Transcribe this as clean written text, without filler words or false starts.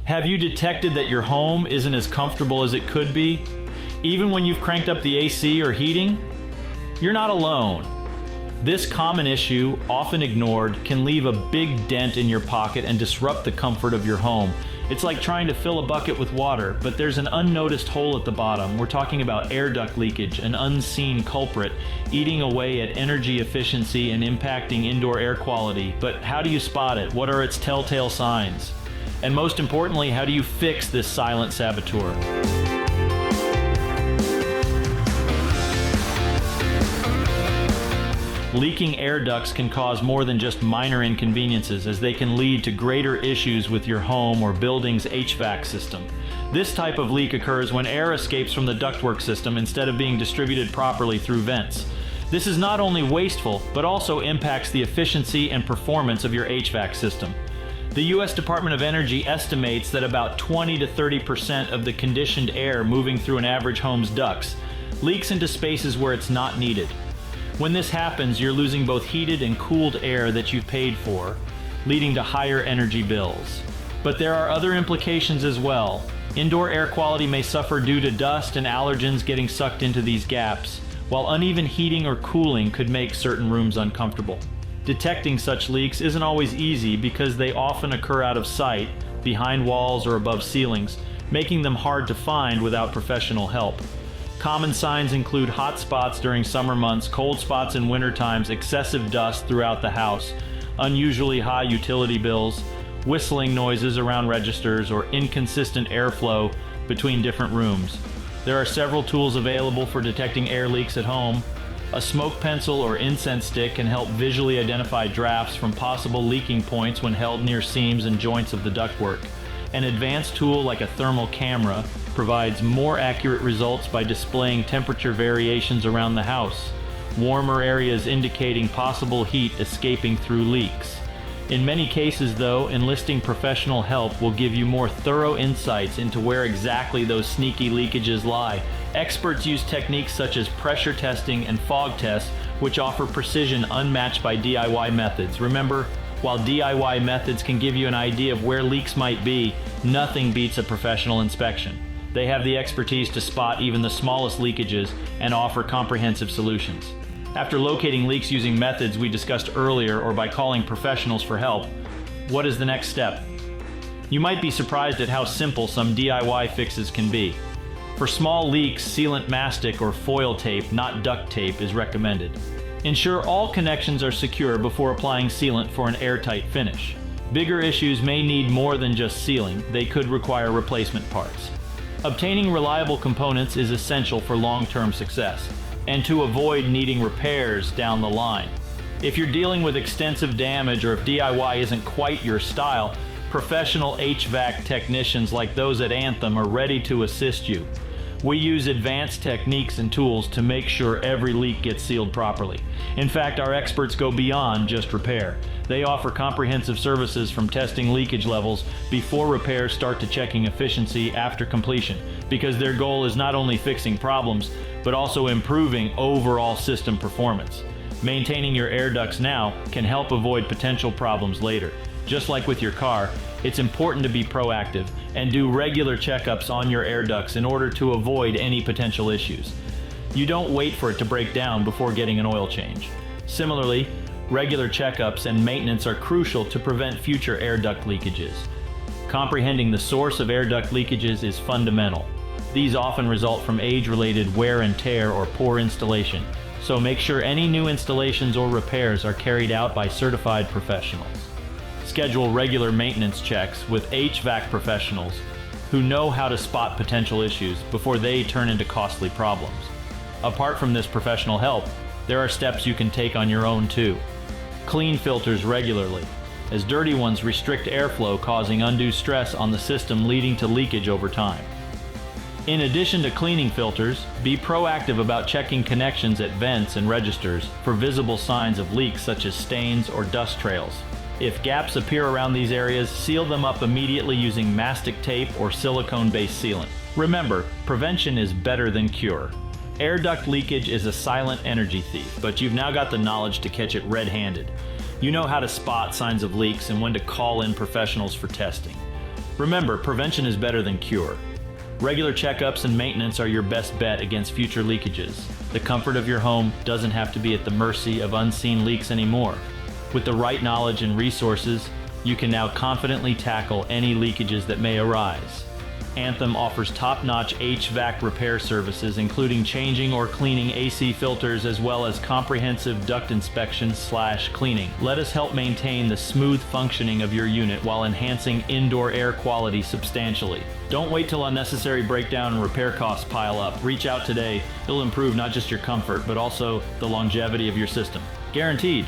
Have you detected that your home isn't as comfortable as it could be? Even when you've cranked up the AC or heating? You're not alone. This common issue, often ignored, can leave a big dent in your pocket and disrupt the comfort of your home. It's like trying to fill a bucket with water, but there's an unnoticed hole at the bottom. We're talking about air duct leakage, an unseen culprit, eating away at energy efficiency and impacting indoor air quality. But how do you spot it? What are its telltale signs? And most importantly, how do you fix this silent saboteur? Leaking air ducts can cause more than just minor inconveniences, as they can lead to greater issues with your home or building's HVAC system. This type of leak occurs when air escapes from the ductwork system instead of being distributed properly through vents. This is not only wasteful, but also impacts the efficiency and performance of your HVAC system. The U.S. Department of Energy estimates that about 20 to 30% of the conditioned air moving through an average home's ducts leaks into spaces where it's not needed. When this happens, you're losing both heated and cooled air that you've paid for, leading to higher energy bills. But there are other implications as well. Indoor air quality may suffer due to dust and allergens getting sucked into these gaps, while uneven heating or cooling could make certain rooms uncomfortable. Detecting such leaks isn't always easy because they often occur out of sight, behind walls or above ceilings, making them hard to find without professional help. Common signs include hot spots during summer months, cold spots in winter times, excessive dust throughout the house, unusually high utility bills, whistling noises around registers, or inconsistent airflow between different rooms. There are several tools available for detecting air leaks at home. A smoke pencil or incense stick can help visually identify drafts from possible leaking points when held near seams and joints of the ductwork. An advanced tool like a thermal camera provides more accurate results by displaying temperature variations around the house, warmer areas indicating possible heat escaping through leaks. In many cases, though, enlisting professional help will give you more thorough insights into where exactly those sneaky leakages lie. Experts use techniques such as pressure testing and fog tests, which offer precision unmatched by DIY methods. Remember, while DIY methods can give you an idea of where leaks might be, nothing beats a professional inspection. They have the expertise to spot even the smallest leakages and offer comprehensive solutions. After locating leaks using methods we discussed earlier or by calling professionals for help, what is the next step? You might be surprised at how simple some DIY fixes can be. For small leaks, sealant mastic or foil tape, not duct tape, is recommended. Ensure all connections are secure before applying sealant for an airtight finish. Bigger issues may need more than just sealing. They could require replacement parts. Obtaining reliable components is essential for long-term success, and to avoid needing repairs down the line. If you're dealing with extensive damage or if DIY isn't quite your style, professional HVAC technicians like those at Anthem are ready to assist you. We use advanced techniques and tools to make sure every leak gets sealed properly. In fact, our experts go beyond just repair. They offer comprehensive services from testing leakage levels before repairs start to checking efficiency after completion, because their goal is not only fixing problems, but also improving overall system performance. Maintaining your air ducts now can help avoid potential problems later. Just like with your car, it's important to be proactive and do regular checkups on your air ducts in order to avoid any potential issues. You don't wait for it to break down before getting an oil change. Similarly, regular checkups and maintenance are crucial to prevent future air duct leakages. Comprehending the source of air duct leakages is fundamental. These often result from age-related wear and tear or poor installation, so make sure any new installations or repairs are carried out by certified professionals. Schedule regular maintenance checks with HVAC professionals who know how to spot potential issues before they turn into costly problems. Apart from this professional help, there are steps you can take on your own too. Clean filters regularly, as dirty ones restrict airflow, causing undue stress on the system, leading to leakage over time. In addition to cleaning filters, be proactive about checking connections at vents and registers for visible signs of leaks such as stains or dust trails. If gaps appear around these areas, seal them up immediately using mastic tape or silicone-based sealant. Remember, prevention is better than cure. Air duct leakage is a silent energy thief, but you've now got the knowledge to catch it red-handed. You know how to spot signs of leaks and when to call in professionals for testing. Remember, prevention is better than cure. Regular checkups and maintenance are your best bet against future leakages. The comfort of your home doesn't have to be at the mercy of unseen leaks anymore. With the right knowledge and resources, you can now confidently tackle any leakages that may arise. Anthem offers top-notch HVAC repair services, including changing or cleaning AC filters as well as comprehensive duct inspection/cleaning. Let us help maintain the smooth functioning of your unit while enhancing indoor air quality substantially. Don't wait till unnecessary breakdown and repair costs pile up. Reach out today. It'll improve not just your comfort, but also the longevity of your system. Guaranteed.